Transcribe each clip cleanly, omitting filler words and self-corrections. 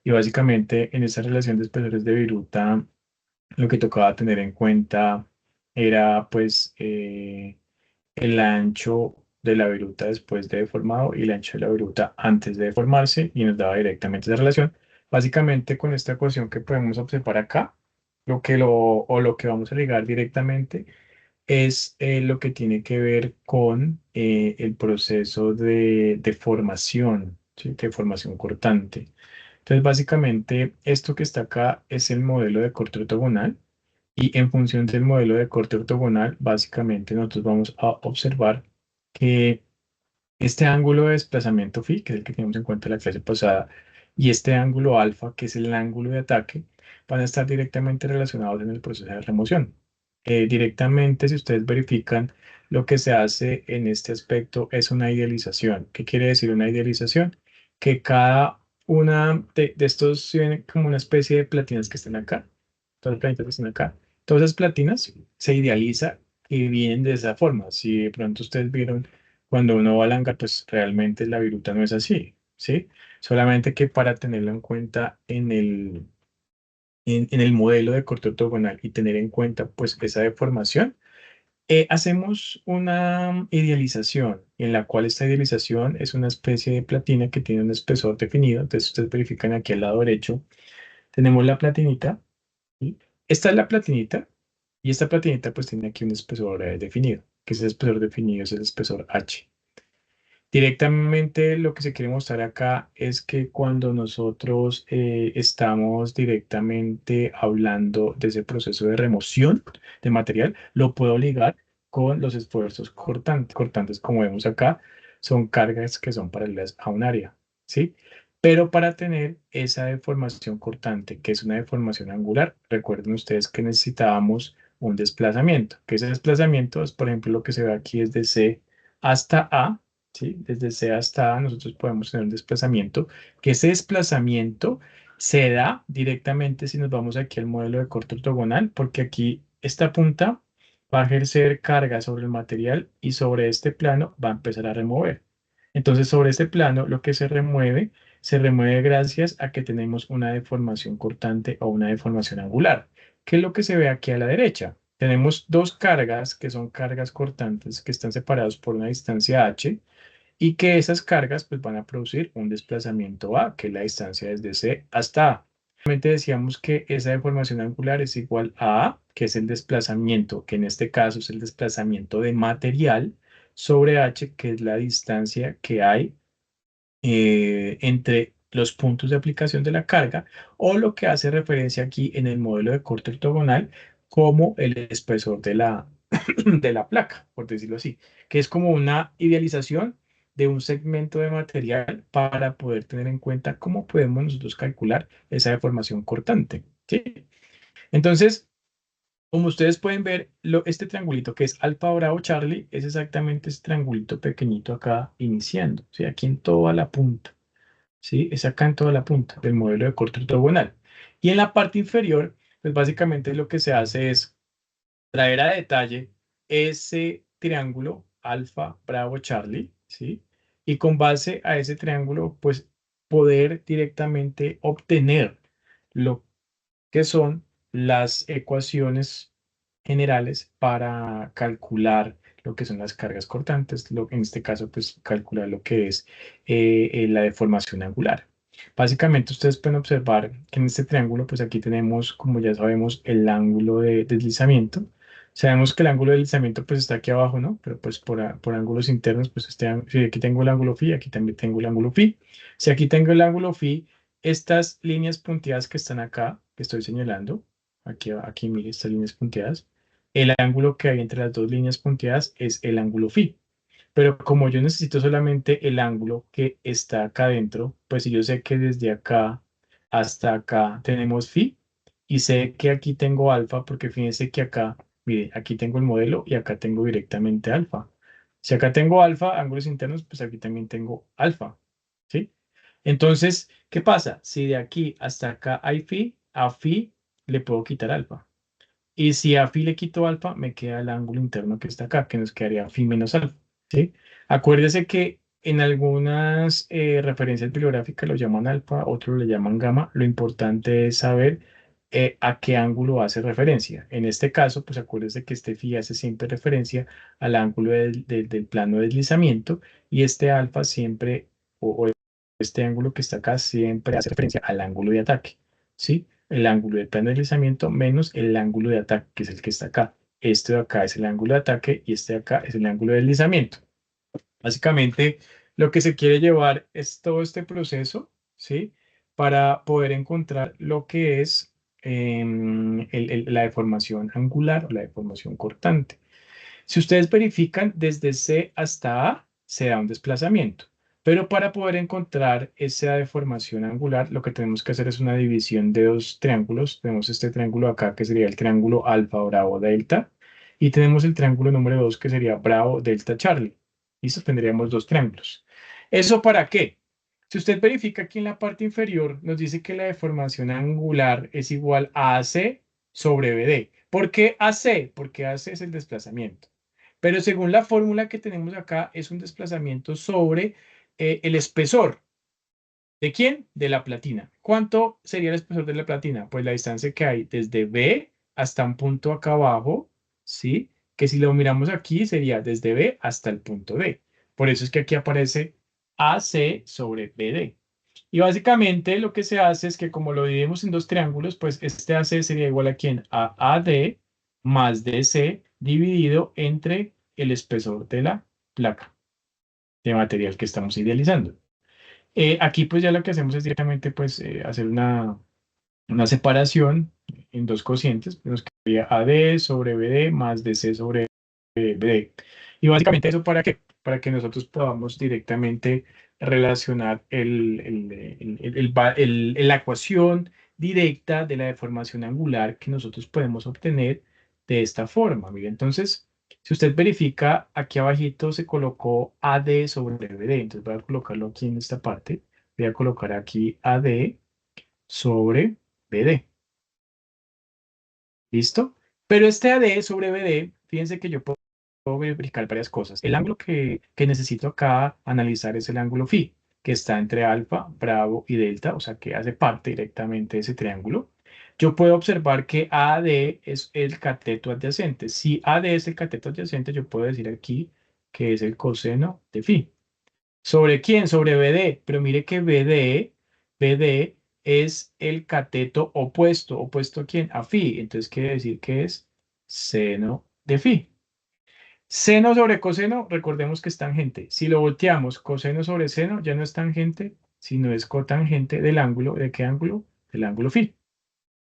Y básicamente en esta relación de espesores de viruta, lo que tocaba tener en cuenta era pues el ancho de la viruta después de deformado y el ancho de la viruta antes de deformarse y nos daba directamente esa relación. Básicamente con esta ecuación que podemos observar acá, lo que vamos a ligar directamente es lo que tiene que ver con el proceso de formación, ¿sí? De formación cortante. Entonces, básicamente, esto que está acá es el modelo de corte ortogonal y en función del modelo de corte ortogonal, básicamente nosotros vamos a observar que este ángulo de desplazamiento phi, que es el que teníamos en cuenta en la clase pasada, y este ángulo alfa, que es el ángulo de ataque, van a estar directamente relacionados en el proceso de remoción. Directamente, si ustedes verifican, lo que se hace en este aspecto es una idealización. ¿Qué quiere decir una idealización? Que cada una de estos tiene como una especie de platinas que están acá, todas las platinas que están acá, todas esas platinas se idealiza y vienen de esa forma. Si de pronto ustedes vieron cuando uno va a langar, pues realmente la viruta no es así, ¿sí? Solamente que para tenerlo en cuenta en el modelo de corte ortogonal y tener en cuenta pues esa deformación, hacemos una idealización en la cual esta idealización es una especie de platina que tiene un espesor definido. Entonces ustedes verifican aquí al lado derecho, tenemos la platinita, ¿sí? Esta es la platinita y esta platinita pues tiene aquí un espesor definido, que ese espesor definido es el espesor H. Directamente lo que se quiere mostrar acá es que cuando nosotros estamos directamente hablando de ese proceso de remoción de material, lo puedo ligar con los esfuerzos cortantes. Cortantes, como vemos acá, son cargas que son paralelas a un área, ¿sí? Pero para tener esa deformación cortante, que es una deformación angular, recuerden ustedes que necesitábamos un desplazamiento, que ese desplazamiento es, por ejemplo, lo que se ve aquí es de C hasta A. ¿Sí? Desde C hasta A nosotros podemos tener un desplazamiento, que ese desplazamiento se da directamente si nos vamos aquí al modelo de corte ortogonal, porque aquí esta punta va a ejercer carga sobre el material y sobre este plano va a empezar a remover. Entonces, sobre este plano, lo que se remueve gracias a que tenemos una deformación cortante o una deformación angular. ¿Qué es lo que se ve aquí a la derecha? Tenemos dos cargas que son cargas cortantes que están separadas por una distancia h y que esas cargas pues van a producir un desplazamiento A, que es la distancia desde C hasta A. Realmente decíamos que esa deformación angular es igual a A, que es el desplazamiento, que en este caso es el desplazamiento de material sobre H, que es la distancia que hay entre los puntos de aplicación de la carga, o lo que hace referencia aquí en el modelo de corte ortogonal como el espesor de de la placa, por decirlo así, que es como una idealización de un segmento de material para poder tener en cuenta cómo podemos nosotros calcular esa deformación cortante, ¿sí? Entonces, como ustedes pueden ver, este triangulito que es alfa bravo Charlie es exactamente ese triangulito pequeñito acá iniciando, ¿sí? Aquí en toda la punta. ¿Sí? Es acá en toda la punta del modelo de corte ortogonal. Y en la parte inferior, pues básicamente lo que se hace es traer a detalle ese triángulo alfa, bravo, Charlie, ¿sí? Y con base a ese triángulo, pues poder directamente obtener lo que son las ecuaciones generales para calcular lo que son las cargas cortantes, en este caso, pues calcular lo que es la deformación angular. Básicamente, ustedes pueden observar que en este triángulo, pues aquí tenemos, como ya sabemos, el ángulo de deslizamiento. Sabemos que el ángulo de deslizamiento pues está aquí abajo, ¿no? Pero pues por ángulos internos, pues si aquí tengo el ángulo phi, aquí también tengo el ángulo phi. Si aquí tengo el ángulo phi, estas líneas punteadas que están acá, que estoy señalando, aquí mire estas líneas punteadas, el ángulo que hay entre las dos líneas punteadas es el ángulo phi. Pero como yo necesito solamente el ángulo que está acá adentro, pues si yo sé que desde acá hasta acá tenemos phi y sé que aquí tengo alfa, porque fíjense que acá, mire, aquí tengo el modelo y acá tengo directamente alfa. Si acá tengo alfa, ángulos internos, pues aquí también tengo alfa, ¿sí? Entonces, ¿qué pasa? Si de aquí hasta acá hay phi, a phi le puedo quitar alfa. Y si a phi le quito alfa, me queda el ángulo interno que está acá, que nos quedaría phi menos alfa, ¿sí? Acuérdese que En algunas referencias bibliográficas lo llaman alfa, otros le llaman gamma. Lo importante es saber a qué ángulo hace referencia. En este caso, pues acuérdense que este phi hace siempre referencia al ángulo del plano de deslizamiento y este alfa siempre, o este ángulo que está acá, siempre hace referencia al ángulo de ataque, ¿sí? El ángulo del plano de deslizamiento menos el ángulo de ataque, que es el que está acá. Este de acá es el ángulo de ataque y este de acá es el ángulo de deslizamiento. Básicamente, lo que se quiere llevar es todo este proceso, ¿sí? Para poder encontrar lo que es la deformación angular o la deformación cortante. Si ustedes verifican desde C hasta A, se da un desplazamiento. Pero para poder encontrar esa deformación angular, lo que tenemos que hacer es una división de dos triángulos. Tenemos este triángulo acá, que sería el triángulo alfa, bravo, delta. Y tenemos el triángulo número 2, que sería bravo, delta, Charlie. Listo, tendríamos dos triángulos. ¿Eso para qué? Si usted verifica aquí en la parte inferior, nos dice que la deformación angular es igual a AC sobre BD. ¿Por qué AC? Porque AC es el desplazamiento. Pero según la fórmula que tenemos acá, es un desplazamiento sobre el espesor. ¿De quién? De la platina. ¿Cuánto sería el espesor de la platina? Pues la distancia que hay desde B hasta un punto acá abajo, ¿sí? Que si lo miramos aquí sería desde B hasta el punto D. Por eso es que aquí aparece AC sobre BD. Y básicamente lo que se hace es que como lo dividimos en dos triángulos, pues este AC sería igual a quién? A AD más DC dividido entre el espesor de la placa de material que estamos idealizando. Aquí pues ya lo que hacemos es directamente pues hacer una separación en dos cocientes, nos quedaría AD sobre BD más DC sobre BD. Y básicamente eso ¿para qué? Para que nosotros podamos directamente relacionar la ecuación directa de la deformación angular que nosotros podemos obtener de esta forma. Mire, entonces, si usted verifica, aquí abajito se colocó AD sobre BD, entonces voy a colocarlo aquí en esta parte, voy a colocar aquí AD sobre BD. ¿Listo? Pero este AD sobre BD, fíjense que yo puedo verificar varias cosas. El ángulo que necesito acá analizar es el ángulo phi, que está entre alfa, bravo y delta, o sea que hace parte directamente de ese triángulo. Yo puedo observar que AD es el cateto adyacente. Si AD es el cateto adyacente, yo puedo decir aquí que es el coseno de phi. ¿Sobre quién? Sobre BD. Pero mire que BD es el cateto opuesto. ¿Opuesto a quién? A phi. Entonces quiere decir que es seno de phi. Seno sobre coseno, recordemos que es tangente. Si lo volteamos, coseno sobre seno, ya no es tangente, sino es cotangente del ángulo. ¿De qué ángulo? Del ángulo phi.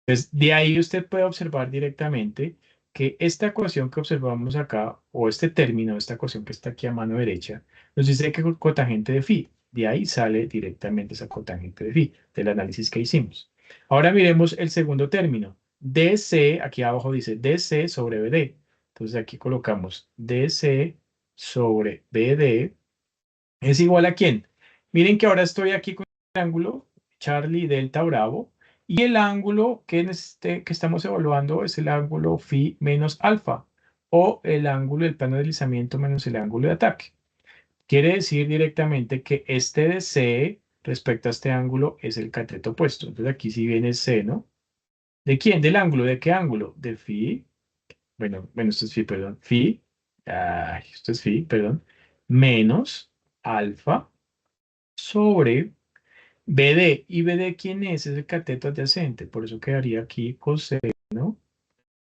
Entonces, de ahí usted puede observar directamente que esta ecuación que observamos acá, o este término, esta ecuación que está aquí a mano derecha, nos dice que es cotangente de phi. De ahí sale directamente esa cotangente de phi, del análisis que hicimos. Ahora miremos el segundo término. DC, aquí abajo dice DC sobre BD. Entonces aquí colocamos DC sobre BD es igual a quién. Miren que ahora estoy aquí con el ángulo Charlie delta bravo y el ángulo que estamos evaluando es el ángulo phi menos alfa o el ángulo del plano de deslizamiento menos el ángulo de ataque. Quiere decir directamente que este de C respecto a este ángulo es el cateto opuesto. Entonces aquí sí viene seno. ¿De quién? Del ángulo. ¿De qué ángulo? De phi. Bueno, esto es phi, perdón. Phi. Esto es phi, perdón. Menos alfa sobre BD. ¿Y BD quién es? Es el cateto adyacente. Por eso quedaría aquí coseno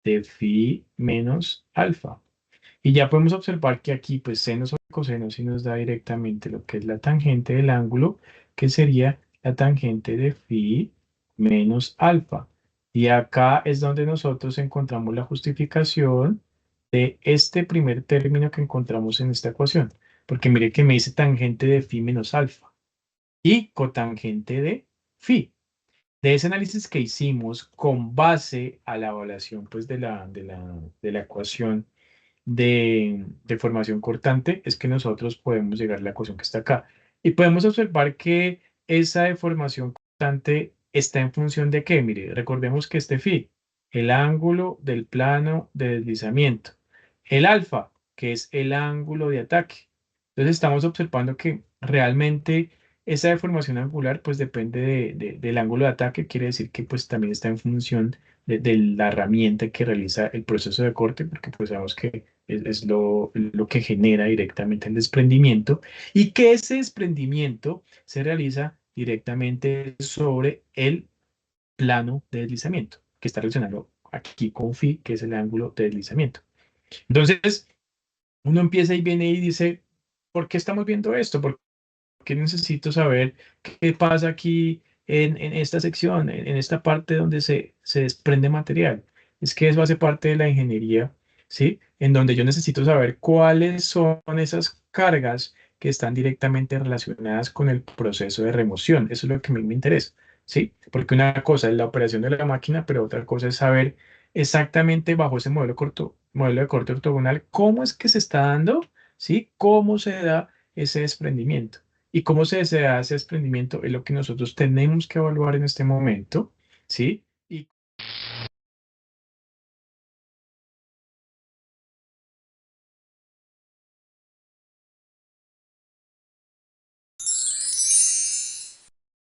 de phi menos alfa. Y ya podemos observar que aquí, pues, seno sobre coseno sí nos da directamente lo que es la tangente del ángulo, que sería la tangente de phi menos alfa. Y acá es donde nosotros encontramos la justificación de este primer término que encontramos en esta ecuación. Porque mire que me dice tangente de phi menos alfa y cotangente de phi. De ese análisis que hicimos con base a la evaluación pues, de la ecuación de formación cortante, es que nosotros podemos llegar a la ecuación que está acá. Y podemos observar que esa deformación cortante está en función de qué. Mire, recordemos que este phi, el ángulo del plano de deslizamiento, el alfa, que es el ángulo de ataque. Entonces estamos observando que realmente esa deformación angular pues depende del ángulo de ataque, quiere decir que pues también está en función de la herramienta que realiza el proceso de corte, porque pues sabemos que es lo que genera directamente el desprendimiento y que ese desprendimiento se realiza directamente sobre el plano de deslizamiento, que está relacionado aquí con phi, que es el ángulo de deslizamiento. Entonces, uno empieza y viene y dice, ¿por qué estamos viendo esto? ¿Qué necesito saber qué pasa aquí en esta sección, en esta parte donde se desprende material? Es que eso hace parte de la ingeniería, ¿sí? En donde yo necesito saber cuáles son esas cargas que están directamente relacionadas con el proceso de remoción. Eso es lo que a mí me interesa, ¿sí? Porque una cosa es la operación de la máquina, pero otra cosa es saber exactamente bajo ese modelo de corte ortogonal, cómo es que se está dando, ¿sí? ¿Cómo se da ese desprendimiento? Y cómo se da ese desprendimiento es lo que nosotros tenemos que evaluar en este momento, ¿sí?